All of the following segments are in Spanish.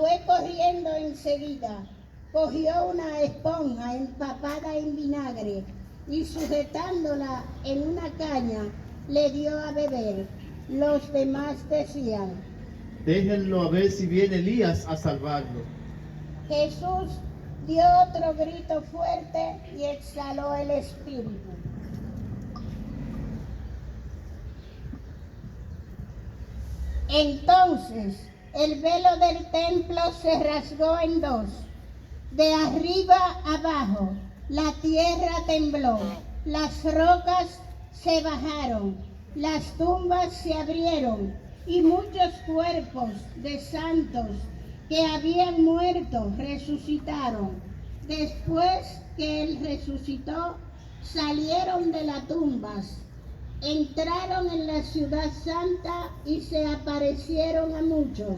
fue corriendo enseguida, cogió una esponja empapada en vinagre y sujetándola en una caña le dio a beber. Los demás decían: déjenlo a ver si viene Elías a salvarlo. Jesús dio otro grito fuerte y exhaló el espíritu. Entonces el velo del templo se rasgó en dos. De arriba abajo, la tierra tembló, las rocas se bajaron, las tumbas se abrieron y muchos cuerpos de santos que habían muerto resucitaron. Después que él resucitó, salieron de las tumbas, entraron en la ciudad santa y se aparecieron a muchos.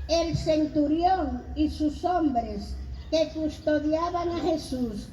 El centurión y sus hombres que custodiaban a Jesús,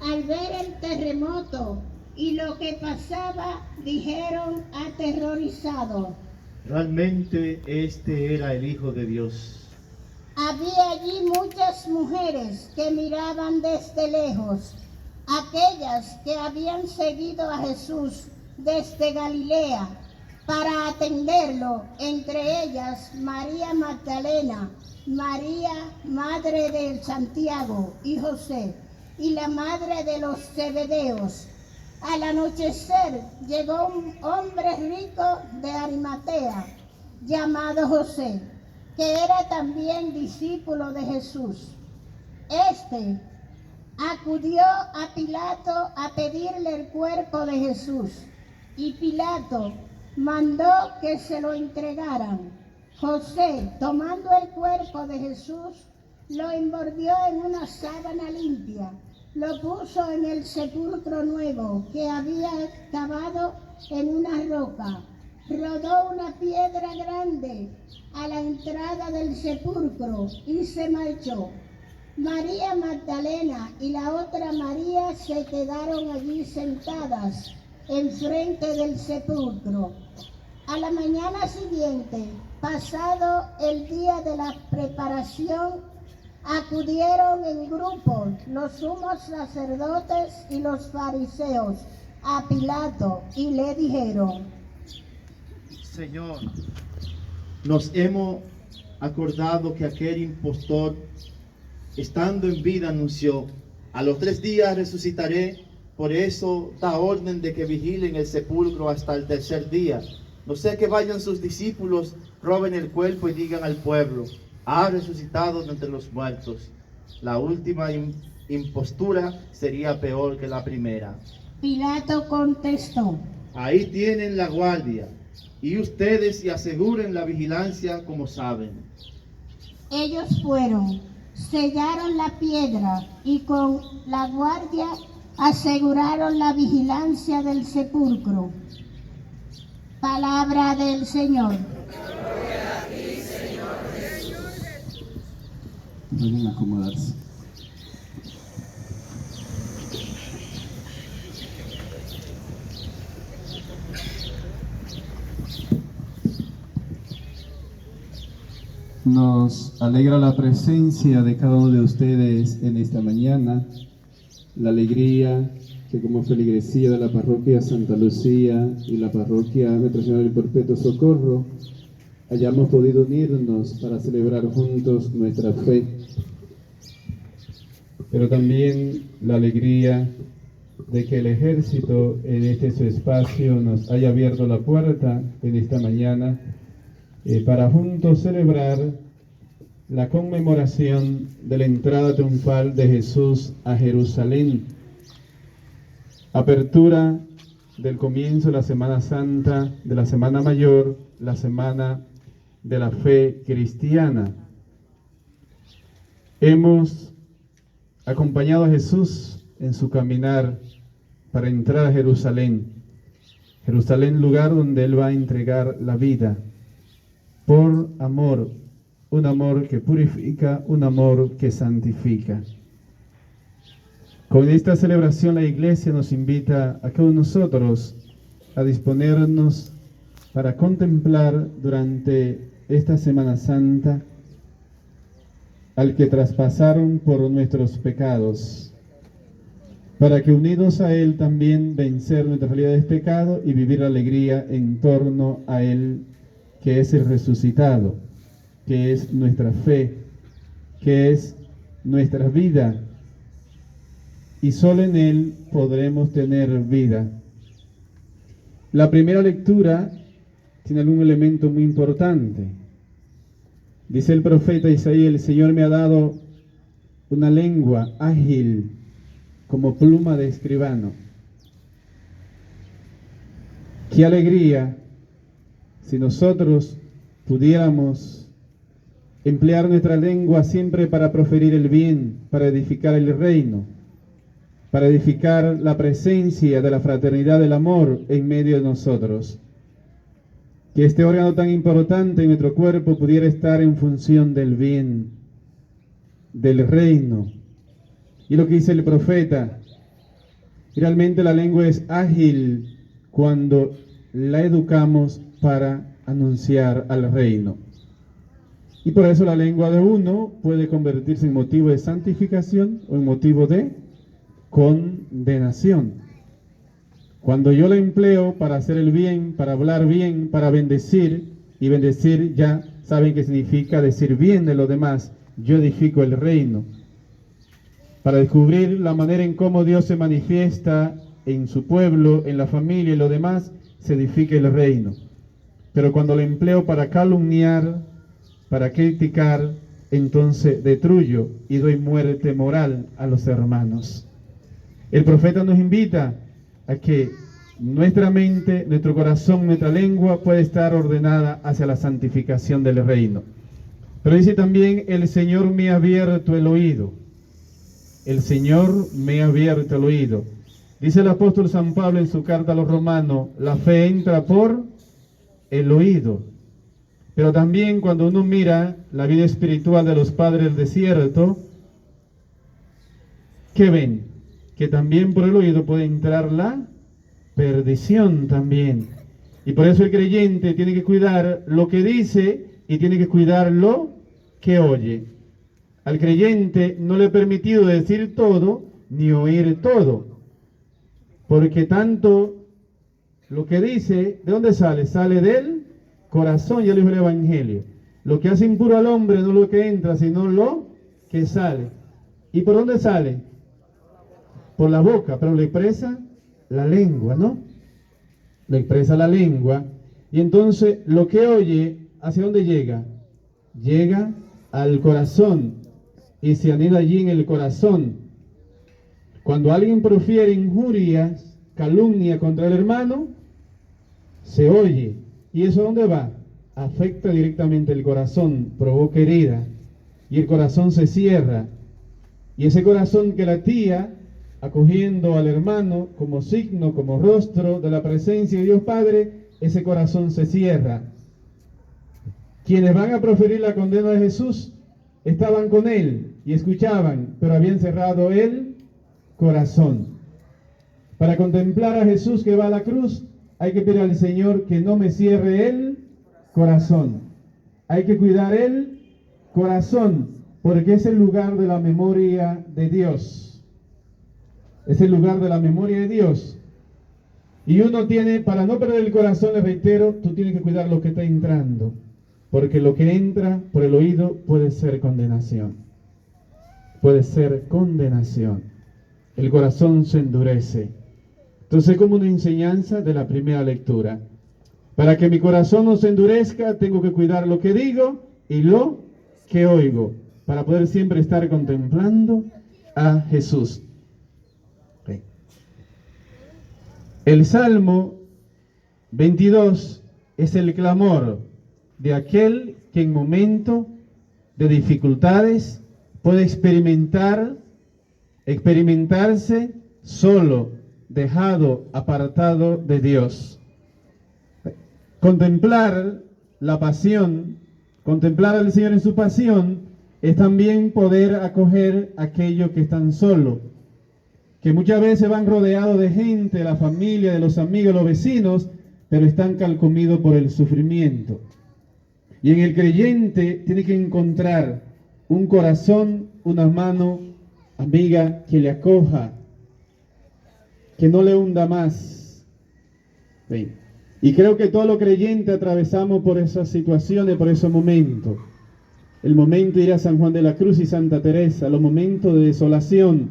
al ver el terremoto y lo que pasaba, dijeron aterrorizados: Realmente este era el Hijo de Dios. Había allí muchas mujeres que miraban desde lejos, aquellas que habían seguido a Jesús desde Galilea para atenderlo, entre ellas María Magdalena, María, madre de Santiago y José, y la madre de los Zebedeos. Al anochecer llegó un hombre rico de Arimatea, llamado José, que era también discípulo de Jesús. Este acudió a Pilato a pedirle el cuerpo de Jesús, y Pilato mandó que se lo entregaran. José, tomando el cuerpo de Jesús, lo envolvió en una sábana limpia, lo puso en el sepulcro nuevo que había cavado en una roca, rodó una piedra grande a la entrada del sepulcro y se marchó. María Magdalena y la otra María se quedaron allí sentadas enfrente del sepulcro. A la mañana siguiente, pasado el día de la preparación, acudieron en grupo los sumos sacerdotes y los fariseos a Pilato y le dijeron: Señor, nos hemos acordado que aquel impostor, estando en vida, anunció: a los 3 días resucitaré. Por eso da orden de que vigilen el sepulcro hasta el 3er día. No sea que vayan sus discípulos, roben el cuerpo y digan al pueblo: ha resucitado de entre los muertos. La última impostura sería peor que la primera. Pilato contestó: Ahí tienen la guardia, y ustedes y aseguren la vigilancia como saben. Ellos fueron, sellaron la piedra y con la guardia aseguraron la vigilancia del sepulcro. Palabra del Señor. Gloria a ti, Señor Jesús. Pueden acomodarse. Nos alegra la presencia de cada uno de ustedes en esta mañana, la alegría que como feligresía de la parroquia Santa Lucía y la parroquia Nuestra Señora del Perpetuo Socorro hayamos podido unirnos para celebrar juntos nuestra fe, pero también la alegría de que el ejército en este su espacio nos haya abierto la puerta en esta mañana para juntos celebrar la conmemoración de la entrada triunfal de Jesús a Jerusalén, apertura del comienzo de la Semana Santa, de la Semana Mayor, la Semana de la Fe Cristiana. Hemos acompañado a Jesús en su caminar para entrar a Jerusalén. Jerusalén, lugar donde Él va a entregar la vida por amor, un amor que purifica, un amor que santifica. Con esta celebración la Iglesia nos invita a todos nosotros a disponernos para contemplar durante esta Semana Santa al que traspasaron por nuestros pecados, para que unidos a Él también vencer nuestras realidades de pecado y vivir la alegría en torno a Él, que es el resucitado, que es nuestra fe, que es nuestra vida, y solo en Él podremos tener vida. La primera lectura tiene algún elemento muy importante. Dice el profeta Isaías: el Señor me ha dado una lengua ágil como pluma de escribano. Qué alegría si nosotros pudiéramos emplear nuestra lengua siempre para proferir el bien, para edificar el reino, para edificar la presencia de la fraternidad del amor en medio de nosotros. Que este órgano tan importante en nuestro cuerpo pudiera estar en función del bien, del reino. Y lo que dice el profeta, realmente la lengua es ágil cuando la educamos para anunciar al reino. Y por eso la lengua de uno puede convertirse en motivo de santificación o en motivo de condenación. Cuando yo la empleo para hacer el bien, para hablar bien, para bendecir, y bendecir ya saben que significa decir bien de los demás, yo edifico el reino. Para descubrir la manera en cómo Dios se manifiesta en su pueblo, en la familia y lo demás, se edifica el reino. Pero cuando la empleo para calumniar, para criticar, entonces destruyo y doy muerte moral a los hermanos. El profeta nos invita a que nuestra mente, nuestro corazón, nuestra lengua pueda estar ordenada hacia la santificación del reino. Pero dice también: el Señor me ha abierto el oído. El Señor me ha abierto el oído. Dice el apóstol San Pablo en su carta a los romanos: la fe entra por el oído. Pero también cuando uno mira la vida espiritual de los padres del desierto, ¿qué ven? Que también por el oído puede entrar la perdición también. Y por eso el creyente tiene que cuidar lo que dice y tiene que cuidar lo que oye. Al creyente no le he permitido decir todo ni oír todo, porque tanto lo que dice, ¿de dónde sale? Sale del corazón, ya lo dijo el Evangelio. Lo que hace impuro al hombre no es lo que entra, sino lo que sale. ¿Y por dónde sale? Por la boca, pero lo expresa la lengua, ¿no? Lo expresa la lengua. Y entonces lo que oye, ¿hacia dónde llega? Llega al corazón y se anida allí en el corazón. Cuando alguien profiere injurias, calumnia contra el hermano, se oye. ¿Y eso dónde va? Afecta directamente el corazón, provoca herida. Y el corazón se cierra. Y ese corazón que latía, acogiendo al hermano como signo, como rostro de la presencia de Dios Padre, ese corazón se cierra. Quienes van a proferir la condena de Jesús estaban con Él y escuchaban, pero habían cerrado el corazón. Para contemplar a Jesús que va a la cruz, hay que pedir al Señor que no me cierre el corazón. Hay que cuidar el corazón, porque es el lugar de la memoria de Dios. Es el lugar de la memoria de Dios. Y uno tiene, para no perder el corazón, les reitero, tú tienes que cuidar lo que está entrando. Porque lo que entra por el oído puede ser condenación. Puede ser condenación. El corazón se endurece. Entonces, como una enseñanza de la primera lectura. Para que mi corazón no se endurezca, tengo que cuidar lo que digo y lo que oigo. Para poder siempre estar contemplando a Jesús. El Salmo 22 es el clamor de aquel que en momento de dificultades puede experimentarse solo, dejado, apartado de Dios. Contemplar la pasión, contemplar al Señor en su pasión, es también poder acoger a aquellos que están solos, que muchas veces van rodeados de gente, de la familia, de los amigos, los vecinos, pero están carcomidos por el sufrimiento. Y en el creyente tiene que encontrar un corazón, una mano amiga que le acoja, que no le hunda más. ¿Sí? Y creo que todos los creyentes atravesamos por esas situaciones, por esos momentos. El momento de ir a San Juan de la Cruz y Santa Teresa, los momentos de desolación.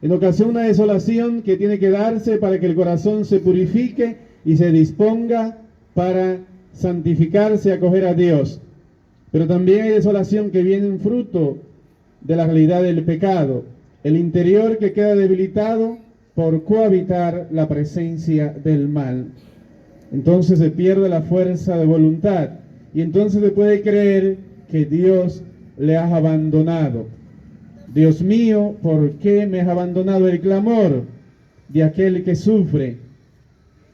En ocasión una desolación que tiene que darse para que el corazón se purifique y se disponga para santificarse, acoger a Dios. Pero también hay desolación que viene en fruto de la realidad del pecado. El interior que queda debilitado por cohabitar la presencia del mal. Entonces se pierde la fuerza de voluntad y entonces se puede creer que Dios le ha abandonado. Dios mío, ¿por qué me has abandonado? El clamor de aquel que sufre.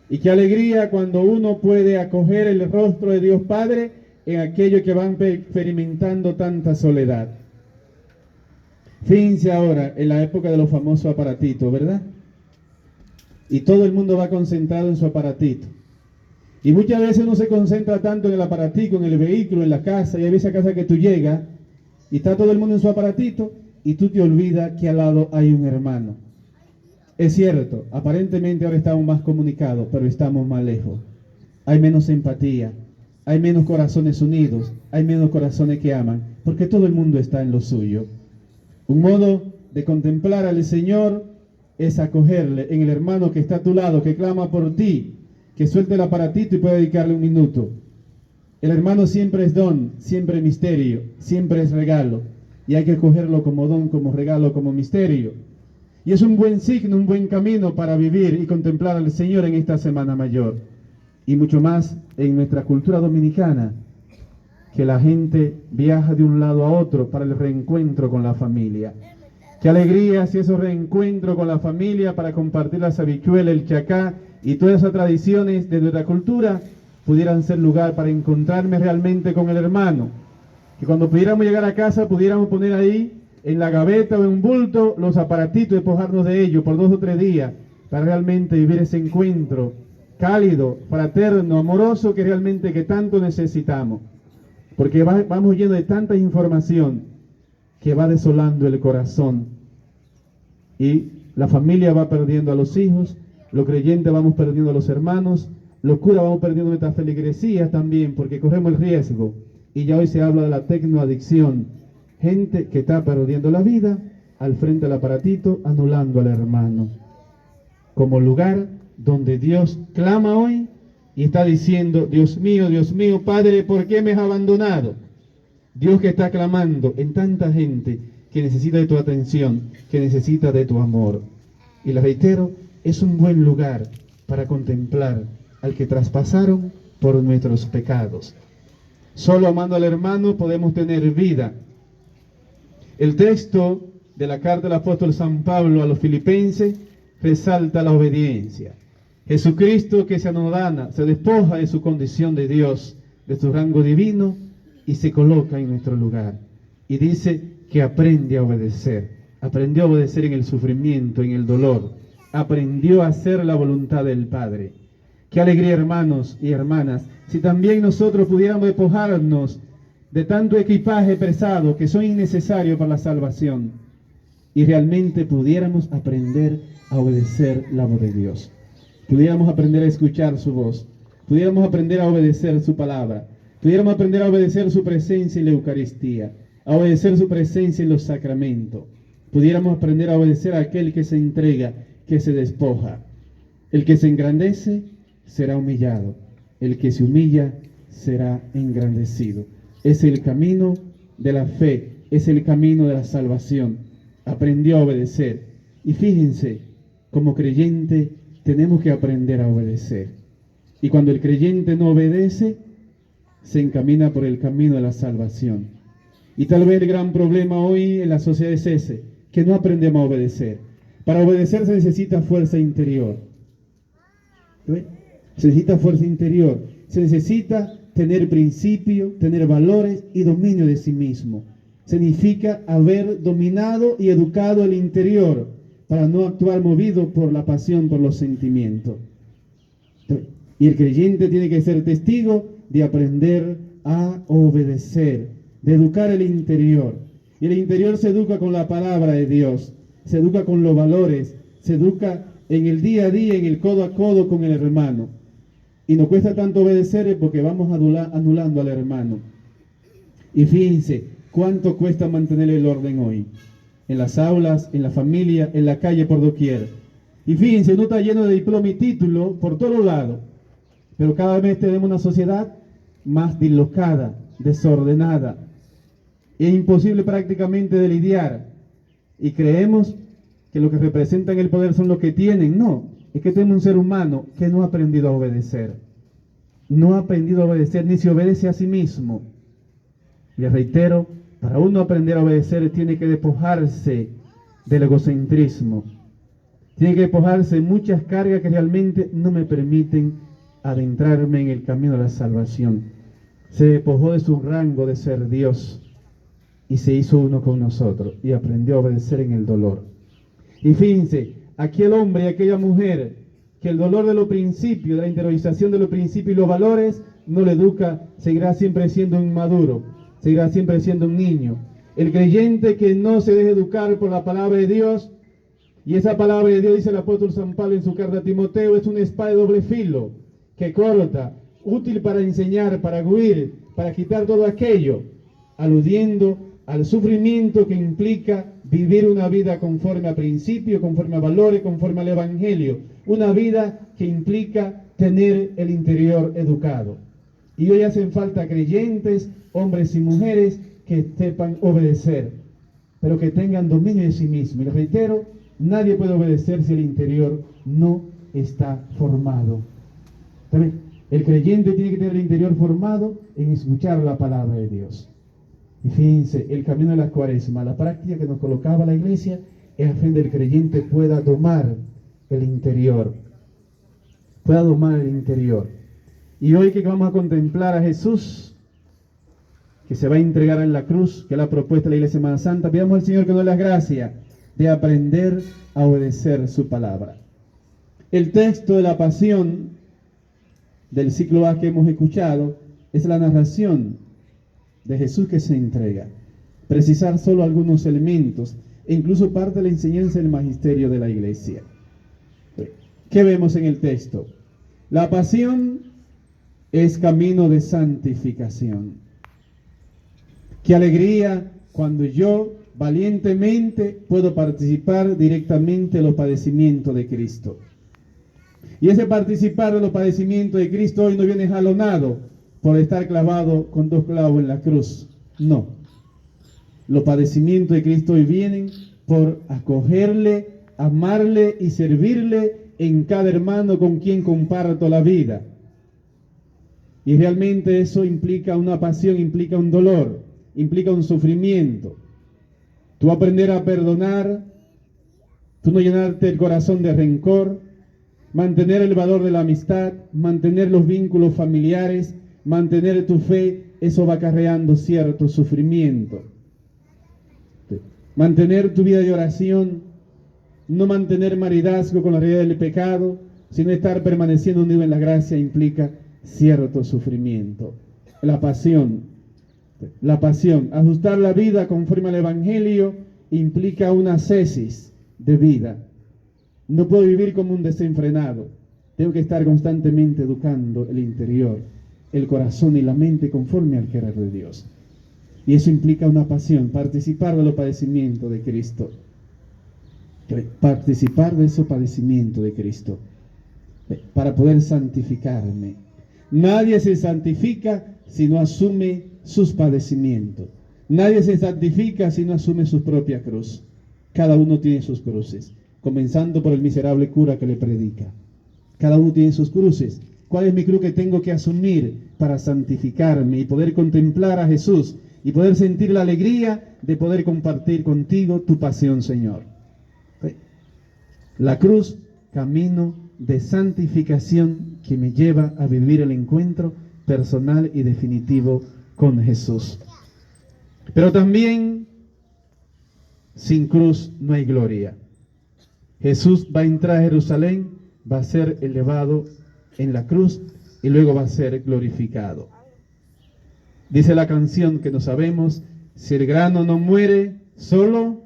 Y qué alegría cuando uno puede acoger el rostro de Dios Padre en aquellos que van experimentando tanta soledad. Fíjense ahora en la época de los famosos aparatitos, ¿verdad? Y todo el mundo va concentrado en su aparatito. Y muchas veces uno se concentra tanto en el aparatico, en el vehículo, en la casa, y hay veces a casa que tú llegas y está todo el mundo en su aparatito y tú te olvidas que al lado hay un hermano. Es cierto, aparentemente ahora estamos más comunicados, pero estamos más lejos. Hay menos empatía, hay menos corazones unidos, hay menos corazones que aman, porque todo el mundo está en lo suyo. Un modo de contemplar al Señor es acogerle en el hermano que está a tu lado, que clama por ti, que suelte el aparatito y puede dedicarle un minuto. El hermano siempre es don, siempre misterio, siempre es regalo. Y hay que cogerlo como don, como regalo, como misterio. Y es un buen signo, un buen camino para vivir y contemplar al Señor en esta Semana Mayor. Y mucho más en nuestra cultura dominicana, que la gente viaja de un lado a otro para el reencuentro con la familia. Qué alegría si esos reencuentros con la familia para compartir las habichuelas, el chacá y todas esas tradiciones de nuestra cultura pudieran ser lugar para encontrarme realmente con el hermano. Que cuando pudiéramos llegar a casa pudiéramos poner ahí en la gaveta o en un bulto los aparatitos y despojarnos de ellos por 2 o 3 días para realmente vivir ese encuentro cálido, fraterno, amoroso que realmente que tanto necesitamos. Porque vamos llenos de tanta información que va desolando el corazón y la familia va perdiendo a los hijos, los creyentes vamos perdiendo a los hermanos, los curas vamos perdiendo nuestras feligresías también porque corremos el riesgo. Y ya hoy se habla de la tecnoadicción, gente que está perdiendo la vida al frente del aparatito, anulando al hermano. Como lugar donde Dios clama hoy y está diciendo, Dios mío, Padre, ¿por qué me has abandonado? Dios que está clamando en tanta gente que necesita de tu atención, que necesita de tu amor. Y le reitero, es un buen lugar para contemplar al que traspasaron por nuestros pecados. Solo amando al hermano podemos tener vida. El texto de la carta del apóstol San Pablo a los filipenses resalta la obediencia. Jesucristo que se anodana, se despoja de su condición de Dios, de su rango divino y se coloca en nuestro lugar. Y dice que aprende a obedecer. Aprendió a obedecer en el sufrimiento, en el dolor. Aprendió a hacer la voluntad del Padre. Qué alegría, hermanos y hermanas, si también nosotros pudiéramos despojarnos de tanto equipaje pesado que son innecesarios para la salvación y realmente pudiéramos aprender a obedecer la voz de Dios. Pudiéramos aprender a escuchar su voz, pudiéramos aprender a obedecer su palabra, pudiéramos aprender a obedecer su presencia en la Eucaristía, a obedecer su presencia en los sacramentos, pudiéramos aprender a obedecer a aquel que se entrega, que se despoja. El que se engrandece será humillado, el que se humilla será engrandecido. Es el camino de la fe, es el camino de la salvación. Aprendió a obedecer. Y fíjense, como creyente tenemos que aprender a obedecer. Y cuando el creyente no obedece, se encamina por el camino de la salvación. Y tal vez el gran problema hoy en la sociedad es ese, que no aprendemos a obedecer. Para obedecer se necesita fuerza interior. ¿Sí? Se necesita fuerza interior, se necesita tener principio, tener valores y dominio de sí mismo. Significa haber dominado y educado el interior para no actuar movido por la pasión, por los sentimientos. Y el creyente tiene que ser testigo de aprender a obedecer, de educar el interior, Y el interior se educa con la palabra de Dios, se educa con los valores, se educa en el día a día, en el codo a codo con el hermano. Y nos cuesta tanto obedecer porque vamos anulando al hermano. Y fíjense, ¿cuánto cuesta mantener el orden hoy? En las aulas, en la familia, en la calle, por doquier. Y fíjense, uno está lleno de diploma y título por todos lados. Pero cada vez tenemos una sociedad más dislocada, desordenada. Es imposible prácticamente de lidiar. Y creemos que lo que representan el poder son los que tienen. No, es que tenemos un ser humano que no ha aprendido a obedecer. No ha aprendido a obedecer, ni se obedece a sí mismo. Les reitero, para uno aprender a obedecer tiene que despojarse del egocentrismo. Tiene que despojarse de muchas cargas que realmente no me permiten adentrarme en el camino de la salvación. Se despojó de su rango de ser Dios y se hizo uno con nosotros y aprendió a obedecer en el dolor. Y fíjense, aquel hombre y aquella mujer que el dolor de los principios, de la interiorización de los principios y los valores no le educa, seguirá siempre siendo un inmaduro, seguirá siempre siendo un niño. El creyente que no se deje educar por la palabra de Dios, y esa palabra de Dios, dice el apóstol San Pablo en su carta a Timoteo, es una espada de doble filo, que corta, útil para enseñar, para huir, para quitar todo aquello, aludiendo al sufrimiento que implica vivir una vida conforme a principios, conforme a valores, conforme al Evangelio, una vida que implica tener el interior educado. Y hoy hacen falta creyentes, hombres y mujeres, que sepan obedecer, pero que tengan dominio de sí mismos. Y les reitero, nadie puede obedecer si el interior no está formado. ¿Saben? El creyente tiene que tener el interior formado en escuchar la palabra de Dios. Y fíjense, el camino de la cuaresma, la práctica que nos colocaba la iglesia, es a fin del creyente pueda domar el interior. Pueda domar el interior. Y hoy que vamos a contemplar a Jesús, que se va a entregar en la cruz, que es la propuesta de la Iglesia Semana Santa, pidamos al Señor que nos dé la gracia de aprender a obedecer su palabra. El texto de la pasión del ciclo A que hemos escuchado es la narración de Jesús que se entrega. Precisar solo algunos elementos e incluso parte de la enseñanza del magisterio de la Iglesia. ¿Qué vemos en el texto? La pasión es camino de santificación. Qué alegría cuando yo valientemente puedo participar directamente en los padecimientos de Cristo. Y ese participar de los padecimientos de Cristo hoy no viene jalonado por estar clavado con 2 clavos en la cruz. No. Los padecimientos de Cristo hoy vienen por acogerle, amarle y servirle en cada hermano con quien comparto la vida. Y realmente eso implica una pasión, implica un dolor, implica un sufrimiento. Tú aprender a perdonar, tú no llenarte el corazón de rencor, mantener el valor de la amistad, mantener los vínculos familiares, mantener tu fe, eso va acarreando cierto sufrimiento. Mantener tu vida de oración, no mantener maridazgo con la realidad del pecado, sino estar permaneciendo unido en la gracia implica cierto sufrimiento. La pasión, ajustar la vida conforme al Evangelio implica una ascesis de vida. No puedo vivir como un desenfrenado, tengo que estar constantemente educando el interior, el corazón y la mente conforme al querer de Dios. Y eso implica una pasión, participar de los padecimientos de Cristo. Participar de esos padecimientos de Cristo para poder santificarme. Nadie se santifica si no asume sus padecimientos. Nadie se santifica si no asume su propia cruz. Cada uno tiene sus cruces, comenzando por el miserable cura que le predica. Cada uno tiene sus cruces. ¿Cuál es mi cruz que tengo que asumir para santificarme y poder contemplar a Jesús y poder sentir la alegría de poder compartir contigo tu pasión, Señor? La cruz, camino de santificación que me lleva a vivir el encuentro personal y definitivo con Jesús. Pero también sin cruz no hay gloria. Jesús va a entrar a Jerusalén, va a ser elevado en la cruz y luego va a ser glorificado. Dice la canción que no sabemos, Si el grano no muere solo,